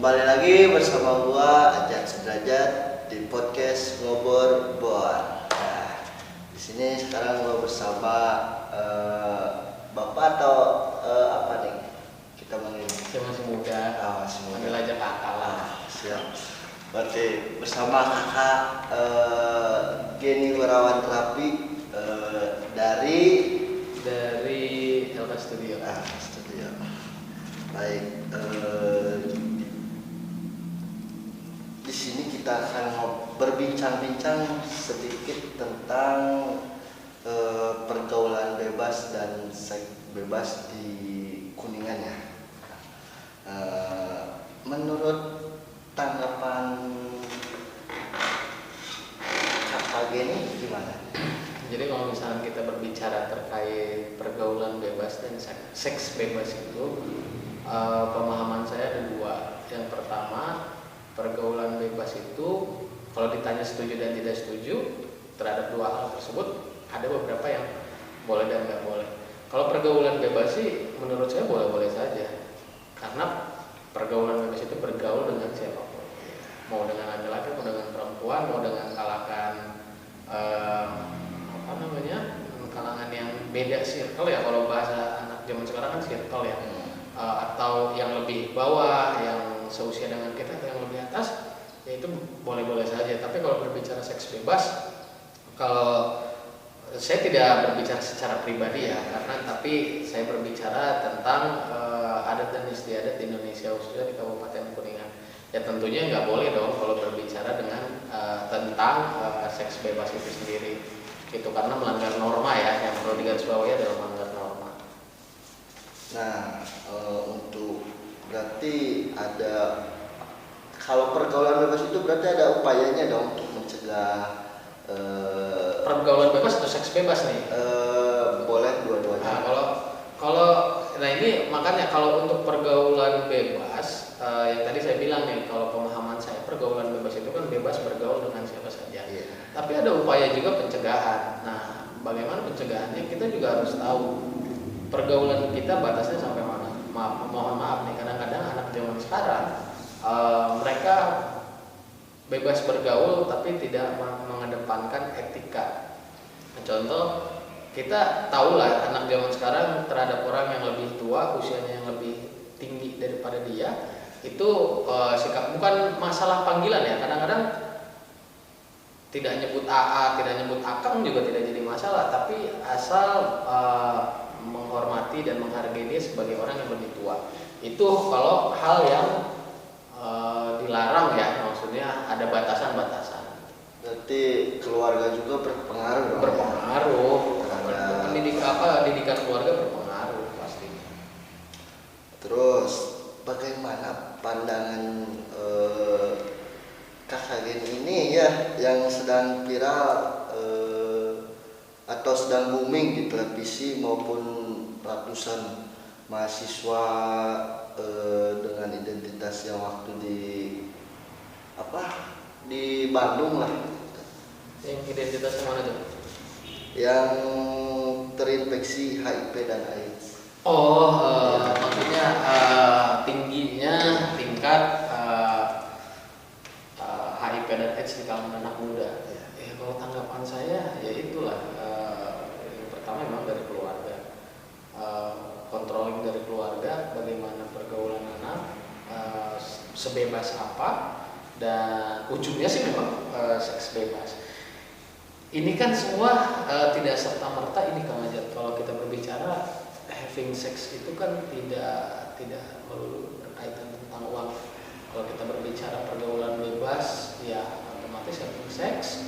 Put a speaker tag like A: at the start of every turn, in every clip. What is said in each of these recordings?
A: Kembali lagi bersama gua Ajat Sudrajat di podcast Ngobrol Bor. Nah, di sini sekarang gua bersama Bapak atau apa nih? Kita manggil.
B: Saya masih muda.
A: Masih muda.
B: Panggil aja kakak lah.
A: Siap. Berarti bersama kakak Geni Wirawan Terapi dari
B: LK Studio.
A: Studio. Baik. Di sini kita akan berbincang-bincang sedikit tentang pergaulan bebas dan seks bebas di Kuningan ya. Menurut tanggapan Kakak Geni gimana?
B: Jadi kalau misalnya kita berbicara terkait pergaulan bebas dan seks bebas itu, pemahaman saya ada dua. Yang pertama, pergaulan bebas itu kalau ditanya setuju dan tidak setuju terhadap dua hal tersebut, ada beberapa yang boleh dan nggak boleh. Kalau pergaulan bebas sih menurut saya boleh-boleh saja, karena pergaulan bebas itu bergaul dengan siapapun, mau dengan laki-laki, mau dengan perempuan, mau dengan kalangan yang beda circle ya, kalau bahasa anak zaman sekarang kan circle ya, atau yang lebih bawah, yang seusia dengan kita atau yang lebih atas, ya itu boleh-boleh saja. Tapi kalau berbicara seks bebas, kalau saya tidak berbicara secara pribadi ya, tapi saya berbicara tentang adat dan istiadat di Indonesia, khususnya di Kabupaten Kuningan. Ya tentunya nggak boleh dong kalau berbicara dengan tentang seks bebas itu sendiri, itu karena melanggar norma ya, yang perlu digarisbawahi adalah melanggar norma.
A: Nah, untuk berarti ada, kalau pergaulan bebas itu berarti ada upayanya dong untuk mencegah
B: pergaulan bebas atau seks bebas nih?
A: Boleh dua-duanya.
B: Nah ini makanya kalau untuk pergaulan bebas, yang tadi saya bilang nih, kalau pemahaman saya pergaulan bebas itu kan bebas bergaul dengan siapa saja.
A: Yeah.
B: Tapi ada upaya juga pencegahan. Nah, bagaimana pencegahannya? Kita juga harus tahu pergaulan kita batasnya sampai mana. Mohon maaf nih, kadang-kadang anak zaman sekarang mereka bebas bergaul tapi tidak mengedepankan etika. Contoh, kita tahulah anak zaman sekarang terhadap orang yang lebih tua, usianya yang lebih tinggi daripada dia, itu sikap, bukan masalah panggilan ya, kadang-kadang tidak nyebut AA, tidak nyebut akang juga tidak jadi masalah, tapi asal menghormati dan menghargai dia sebagai orang yang lebih tua. Itu kalau hal yang dilarang ya, maksudnya ada batasan-batasan.
A: Berarti keluarga juga berpengaruh dong.
B: Berpengaruh. Didikan keluarga berpengaruh pasti.
A: Terus bagaimana pandangan Kakak Geni ini ya, yang sedang viral atau sedang booming di televisi maupun ratusan mahasiswa dengan identitas yang waktu di Bandung lah.
B: Yang identitasnya mana tuh?
A: Yang terinfeksi HIV dan AIDS.
B: Maksudnya tingginya tingkat HIV dan AIDS di kalangan anak muda. Ya kalau tanggapan saya ya itulah, yang pertama memang dari keluarga, controlling dari keluarga, bagaimana pergaulan anak, sebebas apa, dan ujungnya sih memang seks bebas. Ini kan semua tidak serta merta ini Kang Ajat. Kalau kita berbicara having sex itu kan tidak melulu berkaitan tentang uang. Kalau kita berbicara pergaulan bebas, ya otomatis having sex,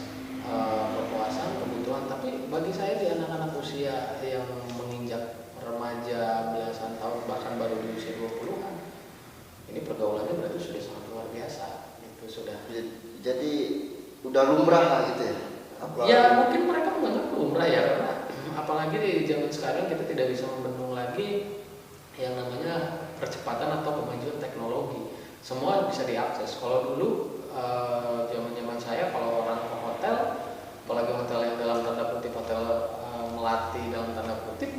B: kepuasan, kebutuhan. Tapi bagi saya di anak-anak usia yang menginjak remaja belasan tahun, bahkan baru di usia 20-an, ini pergaulannya berarti sudah sangat luar biasa. Itu sudah.
A: Jadi udah lumrah lah gitu ya.
B: Ya mungkin mereka menganggap lumrah ya, karena apalagi di zaman sekarang kita tidak bisa membendung lagi yang namanya percepatan atau kemajuan teknologi. Semua bisa diakses. Kalau dulu zaman-zaman saya, kalau orang ke hotel, apalagi hotel yang dalam tanda kutip hotel melati dalam tanda kutip,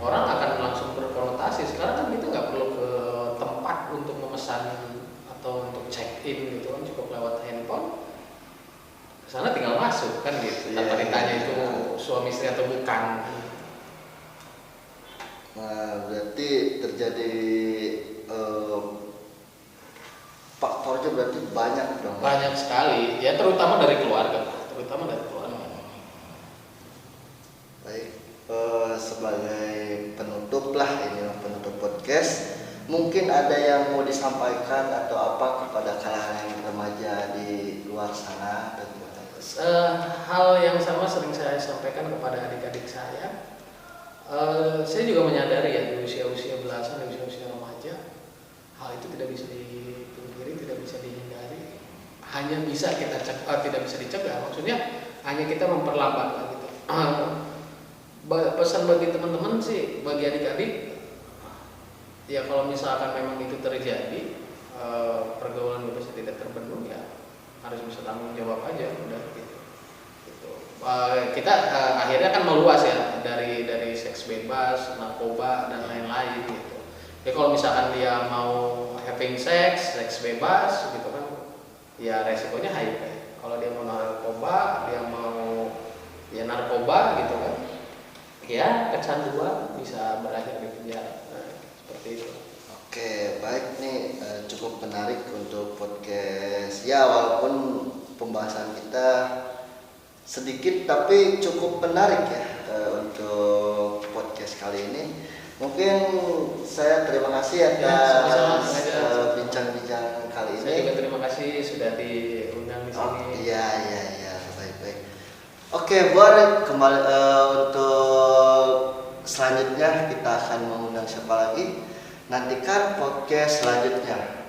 B: orang akan langsung berkonotasi. Sekarang kan kita nggak perlu ke tempat untuk memesan masuk kan gitu. Tanpa ditanya itu suami istri atau bukan.
A: Nah, berarti terjadi faktornya berarti banyak dong.
B: Banyak sekali, ya terutama dari keluarga.
A: Baik, sebagai penutup lah, ini penutup podcast, mungkin ada yang mau disampaikan atau apa kepada kalangan remaja di luar sana dan
B: hal yang sama sering saya sampaikan kepada adik-adik saya. Saya juga menyadari ya di usia-usia belasan, di usia-usia remaja, hal itu tidak bisa dipungkiri, tidak bisa dihindari. Hanya bisa kita tidak bisa dicegah, maksudnya hanya kita memperlambat lah gitu. Pesan bagi teman-teman sih, bagi adik-adik, ya kalau misalkan memang itu terjadi, pergaulan bebas tidak terbendung, ya harus bisa tanggung jawab aja, udah gitu. Kita akhirnya kan meluas ya dari seks bebas, narkoba dan lain-lain gitu. Ya kalau misalkan dia mau having seks bebas gitu kan, ya resikonya HIV. Kalau dia mau narkoba, dia mau ya narkoba gitu kan, ya kecanduan bisa berakhir di penjara. Nah, seperti itu.
A: Oke, baik nih, cukup menarik untuk podcast. Ya, walaupun pembahasan kita sedikit tapi cukup menarik ya untuk podcast kali ini. Mungkin saya terima kasih atas bincang-bincang kali ini.
B: Saya juga terima kasih sudah diundang di sini.
A: Iya, baik. Oke, Bor, kembali untuk selanjutnya kita akan mengundang siapa lagi? Nantikan podcast selanjutnya.